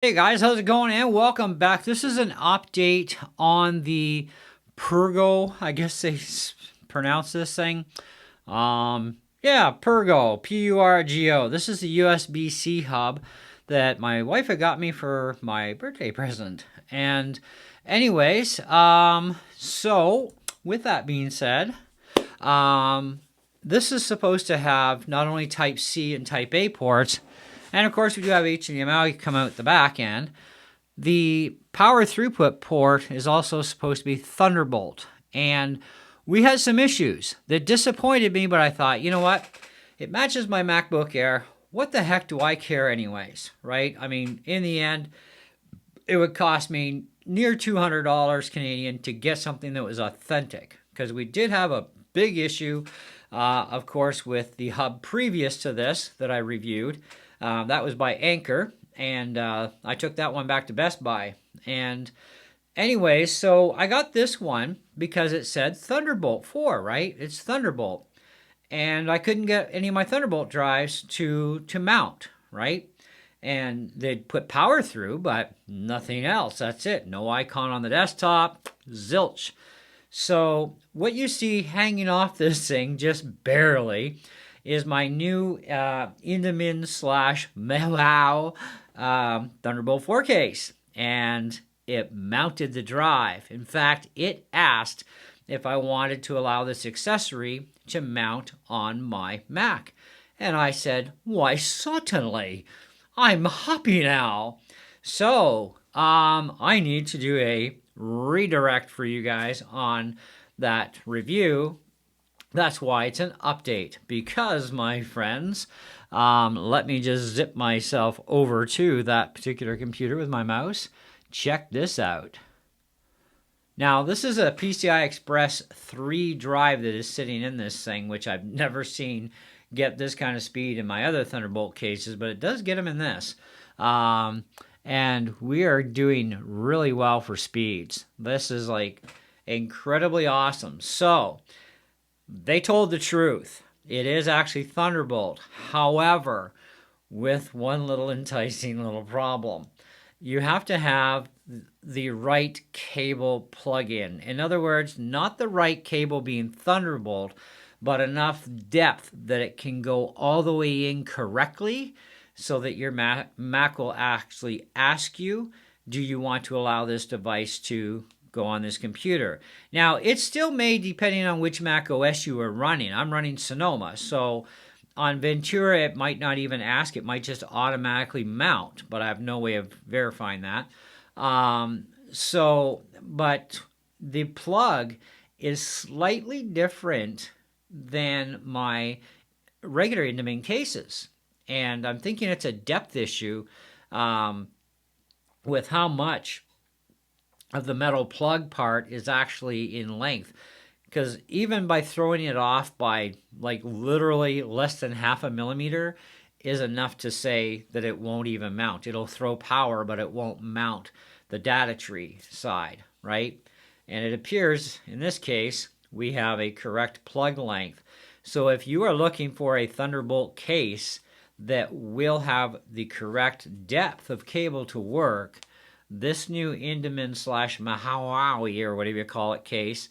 Hey guys, how's it going? And welcome back. This is an update on the Purgo. I guess they pronounce this thing. Yeah, Purgo, Purgo. This is the USB-C hub that my wife had got me for my birthday present. And, anyways, so with that being said, um, this is supposed to have not only Type C and Type A ports, and of course we do have HDMI come out the back end. The power throughput port is also supposed to be Thunderbolt. And we had some issues that disappointed me, but I thought, you know what? It matches my MacBook Air. What the heck do I care anyways, right? I mean, in the end, it would cost me near $200 Canadian to get something that was authentic, because we did have a big issue, of course, with the hub previous to this that I reviewed. That was by Anchor, and I took that one back to Best Buy. And anyways, so I got this one because it said Thunderbolt 4, right? It's Thunderbolt. And I couldn't get any of my Thunderbolt drives to mount, right? And they'd put power through, but nothing else. That's it. No icon on the desktop. Zilch. So what you see hanging off this thing, just barely, is my new Indamin slash Meow Thunderbolt 4 case. And it mounted the drive. In fact, it asked if I wanted to allow this accessory to mount on my Mac. And I said, why, certainly. I'm happy now. So, I need to do a redirect for you guys on that review. That's why it's an update. Because, my friends, let me just zip myself over to that particular computer with my mouse. Check this out. Now, this is a PCI Express 3 drive that is sitting in this thing, which I've never seen get this kind of speed in my other Thunderbolt cases, but it does get them in this. And we are doing really well for speeds. This is like incredibly awesome. So, they told the truth. It is actually Thunderbolt. However, with one little enticing little problem. You have to have the right cable plug-in. In other words, not the right cable being Thunderbolt, but enough depth that it can go all the way in correctly so that your Mac will actually ask you, do you want to allow this device to go on this computer? Now, it's still made depending on which Mac OS you are running. I'm running Sonoma, so on Ventura, it might not even ask. It might just automatically mount, but I have no way of verifying that. But the plug is slightly different than my regular Indamin cases. And I'm thinking it's a depth issue with how much of the metal plug part is actually in length. Because even by throwing it off by like literally less than half a millimeter is enough to say that it won't even mount. It'll throw power, but it won't mount the data tree side, right? And it appears, in this case, we have a correct plug length. So if you are looking for a Thunderbolt case that will have the correct depth of cable to work, this new Indamin slash Mahawaii, or whatever you call it, case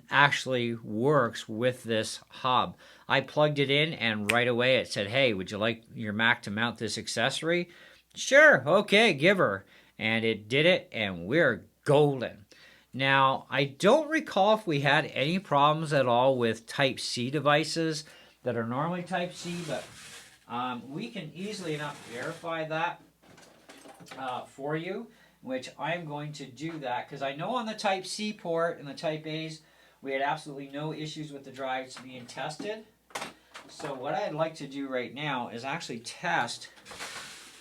actually works with this hub. I plugged it in and right away it said, hey, would you like your Mac to mount this accessory? Sure, okay, give her. And it did it, and we're golden. Now, I don't recall if we had any problems at all with Type-C devices that are normally Type-C, but we can easily enough verify that for you, which I'm going to do that because I know on the Type-C port and the Type-A's we had absolutely no issues with the drives being tested. So what I'd like to do right now is actually test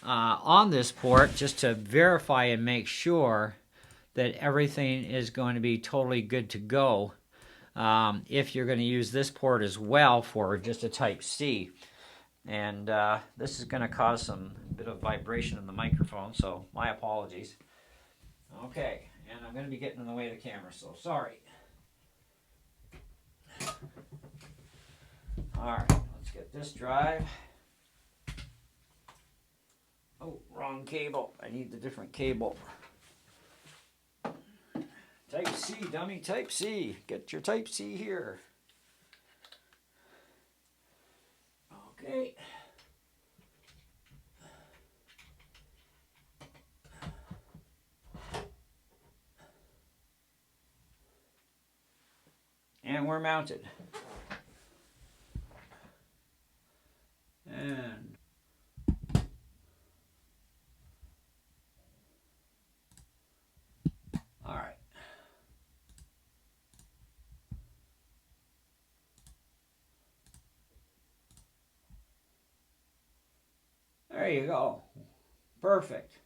on this port just to verify and make sure that everything is going to be totally good to go if you're going to use this port as well for just a Type-C. And this is going to cause some bit of vibration in the microphone, so my apologies. Okay, and I'm going to be getting in the way of the camera, so sorry. Alright, let's get this drive. Oh, Wrong cable. I need the different cable. Type C, dummy, Type C. Get your Type C here. Okay. And we're mounted. And all right. There you go. Perfect.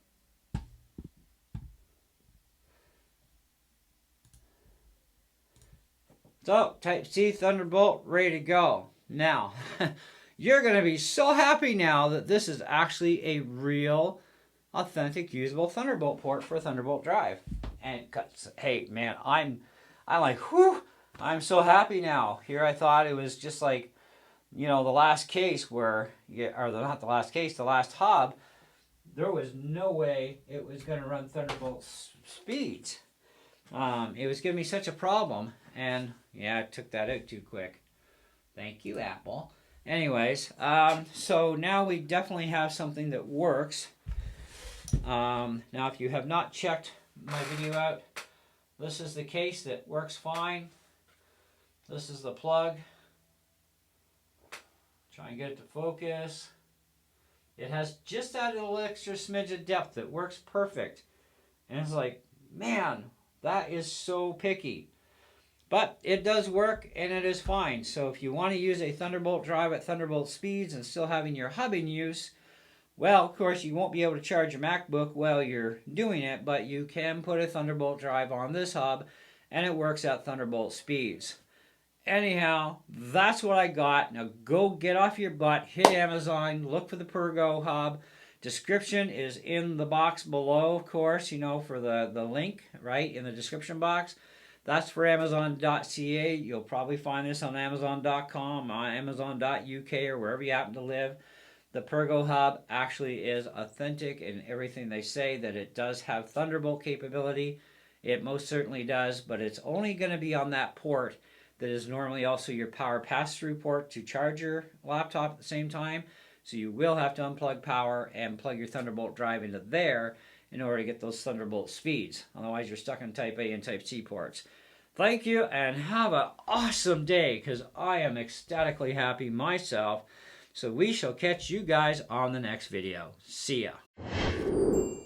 So, Type C Thunderbolt ready to go. Now, you're going to be so happy now that this is actually a real, authentic, usable Thunderbolt port for a Thunderbolt drive. And hey, man, I'm like, whew, I'm so happy now. Here I thought it was just like, you know, the last case where, or not the last case, the last hub, there was no way it was going to run Thunderbolt speeds. It was giving me such a problem, and yeah, I took that out too quick. Thank you, Apple. Anyways, so now we definitely have something that works. Now, if you have not checked my video out, this is the case that works fine. This is the plug. Try and get it to focus. It has just that little extra smidge of depth that works perfect. And it's like, man, that is so picky. But it does work and it is fine. So if you want to use a Thunderbolt drive at Thunderbolt speeds and still having your hub in use, well, of course, you won't be able to charge your MacBook while you're doing it, but you can put a Thunderbolt drive on this hub and it works at Thunderbolt speeds. Anyhow, that's what I got. Now go get off your butt, hit Amazon, look for the Purgo hub. Description is in the box below, of course, you know, for the link, right, in the description box. That's for Amazon.ca. You'll probably find this on Amazon.com, on Amazon.uk, or wherever you happen to live. The Purgo hub actually is authentic in everything they say, that it does have Thunderbolt capability. It most certainly does, but it's only going to be on that port that is normally also your power pass-through port to charge your laptop at the same time. So you will have to unplug power and plug your Thunderbolt drive into there in order to get those Thunderbolt speeds. Otherwise, you're stuck on Type A and Type C ports. Thank you, and have an awesome day, because I am ecstatically happy myself. So we shall catch you guys on the next video. See ya.